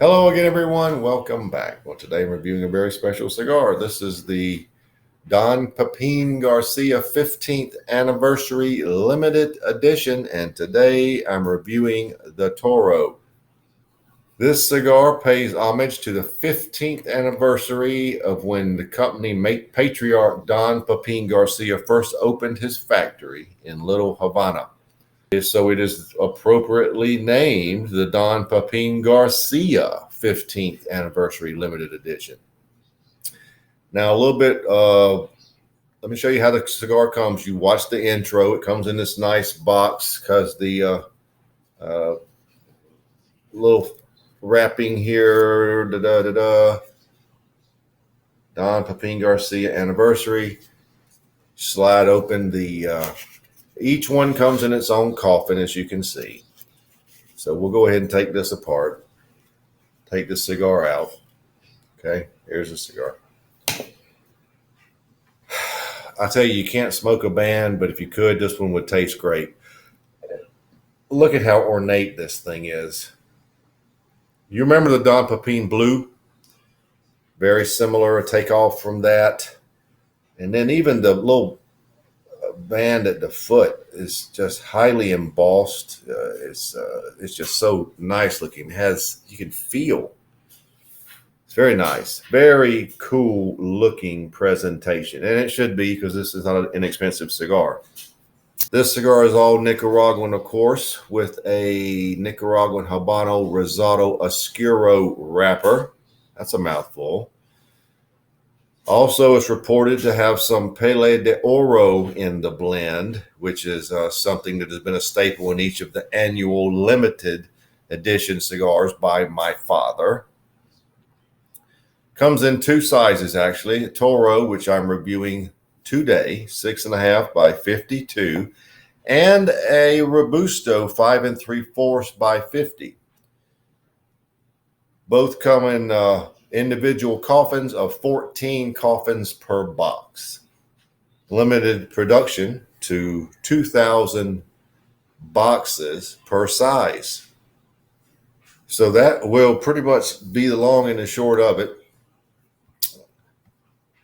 Hello again, everyone. Welcome back. Well, today I'm reviewing a very special cigar. This is the Don Pepin Garcia 15th Anniversary Limited Edition, and today I'm reviewing the Toro. This cigar pays homage to the 15th anniversary of when the company patriarch Don Pepin Garcia first opened his factory in Little Havana. So it is appropriately named the Don Pepin Garcia 15th Anniversary Limited Edition. Now, a little bit, let me show you how the cigar comes. You watch the intro. It comes in this nice box because the little wrapping here, Don Pepin Garcia Anniversary. Slide open each one comes in its own coffin, as you can see. So we'll go ahead and take this apart. Take the cigar out. Okay, here's the cigar. I tell you can't smoke a band, but if you could, this one would taste great. Look at how ornate this thing is. You remember the Don Pepin Blue? Very similar, a takeoff from that. And then even the little band at the foot is just highly embossed. It's just so nice looking. You can feel. It's very nice, very cool looking presentation, and it should be because this is not an inexpensive cigar. This cigar is all Nicaraguan, of course, with a Nicaraguan Habano Rosado Oscuro wrapper. That's a mouthful. Also, it's reported to have some Pele de Oro in the blend, which is something that has been a staple in each of the annual limited edition cigars by my father. Comes in two sizes, actually. A Toro, which I'm reviewing today, 6.5 by 52, and a Robusto, 5 3/4 by 50. Both come in individual coffins of 14 coffins per box. Limited production to 2,000 boxes per size. So that will pretty much be the long and the short of it.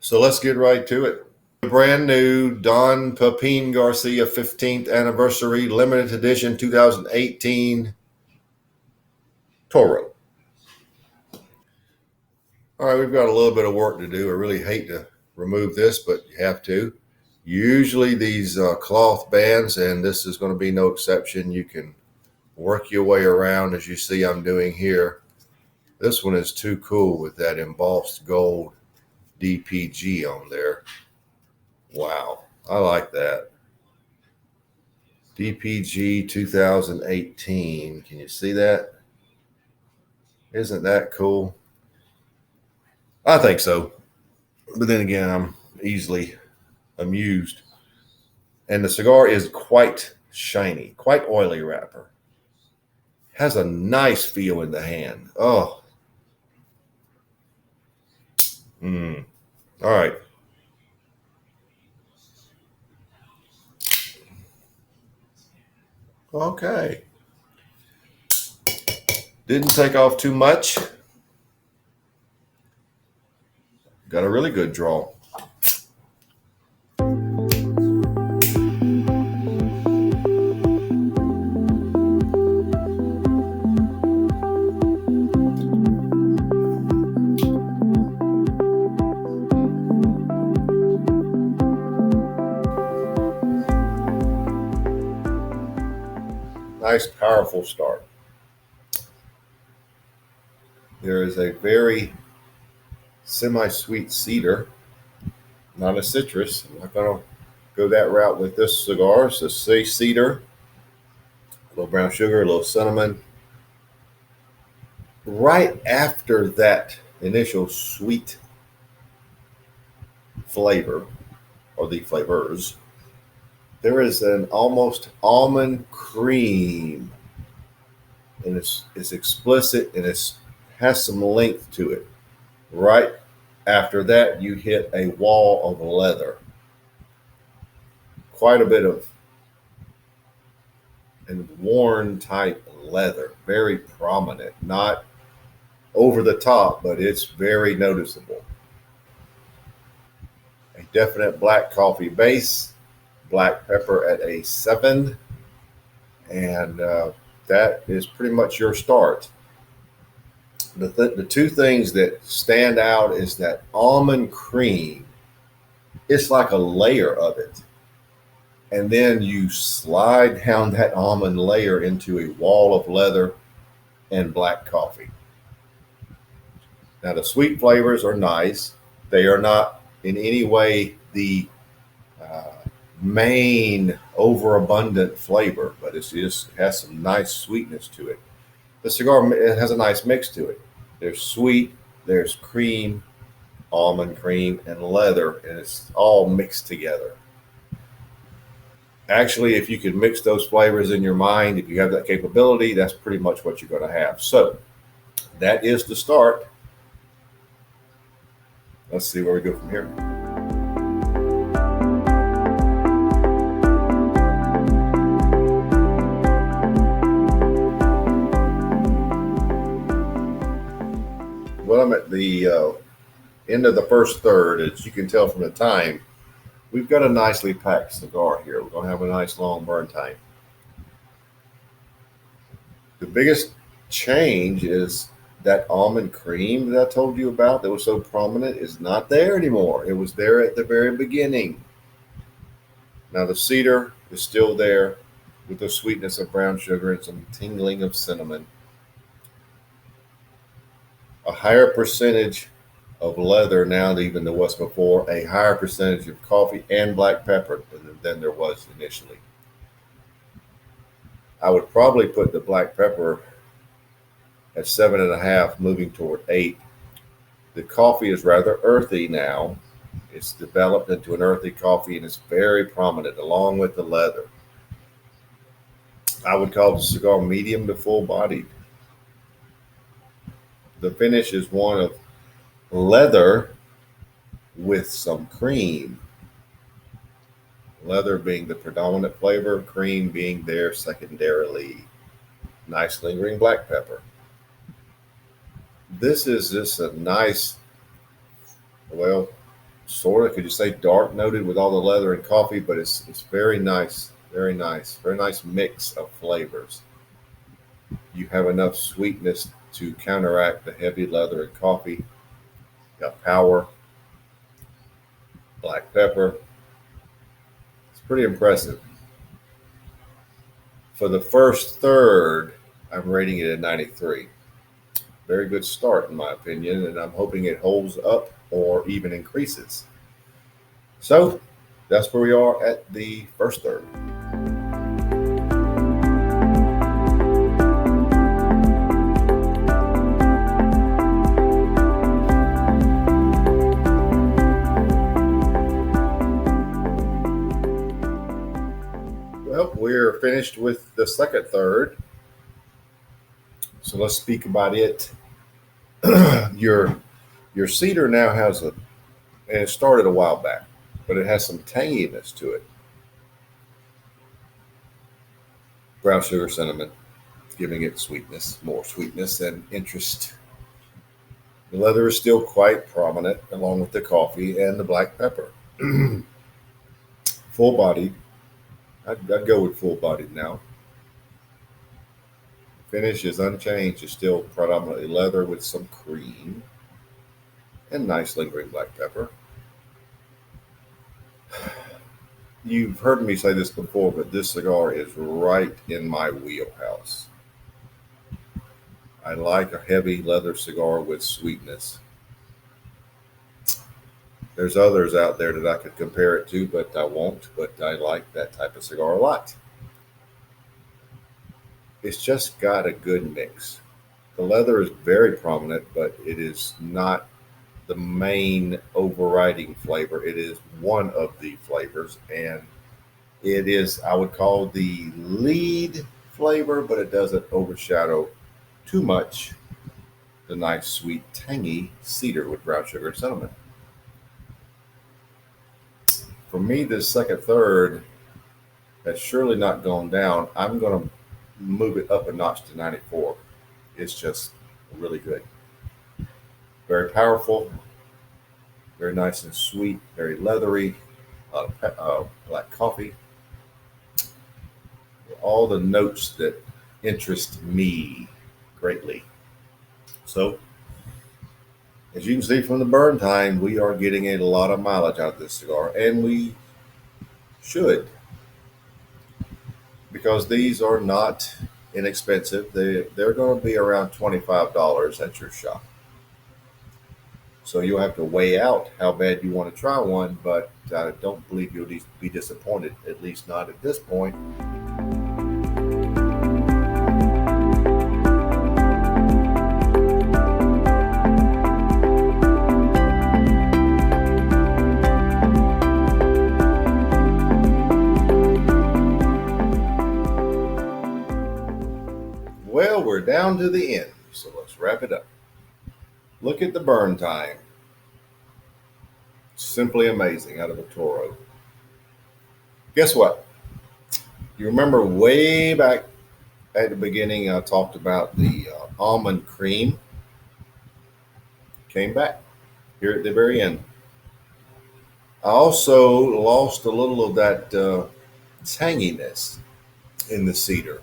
So let's get right to it. The brand new Don Pepin Garcia 15th Anniversary Limited Edition 2018 Toro. All right, we've got a little bit of work to do. I really hate to remove this, but you have to. Usually these cloth bands, and this is going to be no exception, you can work your way around as you see I'm doing here. This one is too cool with that embossed gold DPG on there. Wow, I like that. DPG 2018. Can you see that? Isn't that cool? I think so. But then again, I'm easily amused. And the cigar is quite shiny, quite oily wrapper. Has a nice feel in the hand. Oh. All right. Okay. Didn't take off too much. Got a really good draw. Nice, powerful start. There is a very semi-sweet cedar, not a citrus. I'm not going to go that route with this cigar. It's a cedar, a little brown sugar, a little cinnamon. Right after that initial sweet flavor, or the flavors, there is an almost almond cream, and it's explicit and it has some length to it. Right after that, you hit a wall of leather. Quite a bit of and worn type leather, very prominent, not over the top, but it's very noticeable. A definite black coffee base, black pepper at a 7, and that is pretty much your start. The two things that stand out is that almond cream. It's like a layer of it, and then you slide down that almond layer into a wall of leather and black coffee. Now the sweet flavors are nice. They are not in any way the uh, main overabundant flavor, but it just has some nice sweetness to it. The cigar, it has a nice mix to it. There's sweet, there's cream, almond cream, and leather, and it's all mixed together. Actually, if you can mix those flavors in your mind, if you have that capability, that's pretty much what you're going to have. So that is the start. Let's see where we go from here. Well, I'm at the end of the first third. As you can tell from the time, we've got a nicely packed cigar here. We're going to have a nice long burn time. The biggest change is that almond cream that I told you about that was so prominent is not there anymore. It was there at the very beginning. Now the cedar is still there with the sweetness of brown sugar and some tingling of cinnamon. A higher percentage of leather now even than was before, a higher percentage of coffee and black pepper than there was initially. I would probably put the black pepper at 7.5, moving toward 8. The coffee is rather earthy now. It's developed into an earthy coffee and it's very prominent along with the leather. I would call the cigar medium to full bodied. The finish is one of leather with some cream. Leather being the predominant flavor, cream being there secondarily. Nice lingering black pepper. This is just a nice, well, sort of, could you say dark noted with all the leather and coffee, but it's very nice, very nice, very nice mix of flavors. You have enough sweetness to counteract the heavy leather and coffee. You got power, black pepper. It's pretty impressive. For the first third, I'm rating it at 93. Very good start, in my opinion, and I'm hoping it holds up or even increases. So that's where we are at the first third. Well, we're finished with the second third. So let's speak about it. your your cedar now has a, and it started a while back, but it has some tanginess to it. Brown sugar, cinnamon, giving it sweetness, more sweetness and interest. The leather is still quite prominent, along with the coffee and the black pepper. Full bodied. I'd go with full bodied now. Finish is unchanged. It's still predominantly leather with some cream and nice lingering black pepper. You've heard me say this before, but this cigar is right in my wheelhouse. I like a heavy leather cigar with sweetness. There's others out there that I could compare it to, but I won't. But I like that type of cigar a lot. It's just got a good mix. The leather is very prominent, but it is not the main overriding flavor. It is one of the flavors, and it is, I would call, the lead flavor, but it doesn't overshadow too much the nice, sweet, tangy cedar with brown sugar and cinnamon. For me, this second third has surely not gone down. I'm going to move it up a notch to 94. It's just really good. Very powerful, very nice and sweet, very leathery, black coffee. All the notes that interest me greatly. So, as you can see from the burn time, we are getting a lot of mileage out of this cigar, and we should, because these are not inexpensive. They're going to be around $25 at your shop. So you'll have to weigh out how bad you want to try one, but I don't believe you'll be disappointed, at least not at this point. Well, we're down to the end, so let's wrap it up. Look at the burn time. Simply amazing out of a Toro. Guess what? You remember way back at the beginning, I talked about the almond cream. Came back here at the very end. I also lost a little of that tanginess in the cedar.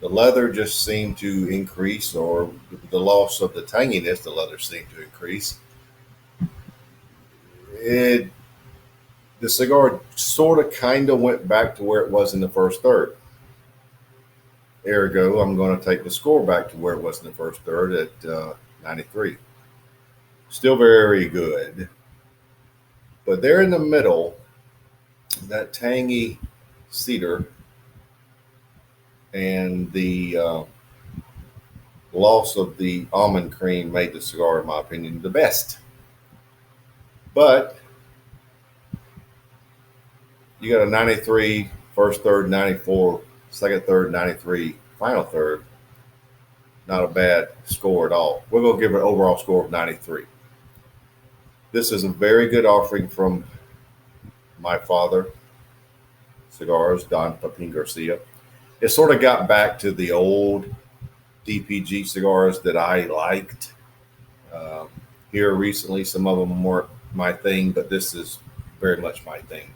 The leather just seemed to increase, or the loss of the tanginess, the leather seemed to increase. It The cigar sort of kind of went back to where it was in the first third. Ergo, I'm going to take the score back to where it was in the first third at 93. Still very good, but there in the middle, that tangy cedar and the loss of the almond cream made the cigar, in my opinion, the best. But you got a 93 first third, 94 second third, 93 final third. Not a bad score at all. We're going to give it an overall score of 93. This is a very good offering from my father, Cigars, Don Pepin Garcia. It sort of got back to the old DPG cigars that I liked. Here recently, some of them weren't my thing, but this is very much my thing.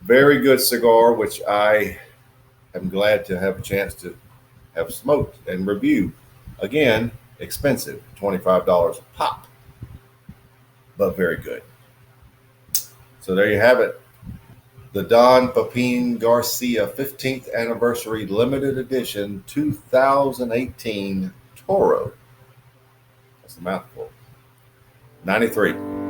Very good cigar, which I am glad to have a chance to have smoked and review. Again, expensive, $25 a pop, but very good. So there you have it. The Don Pepin Garcia 15th Anniversary Limited Edition 2018 Toro. That's a mouthful. 93.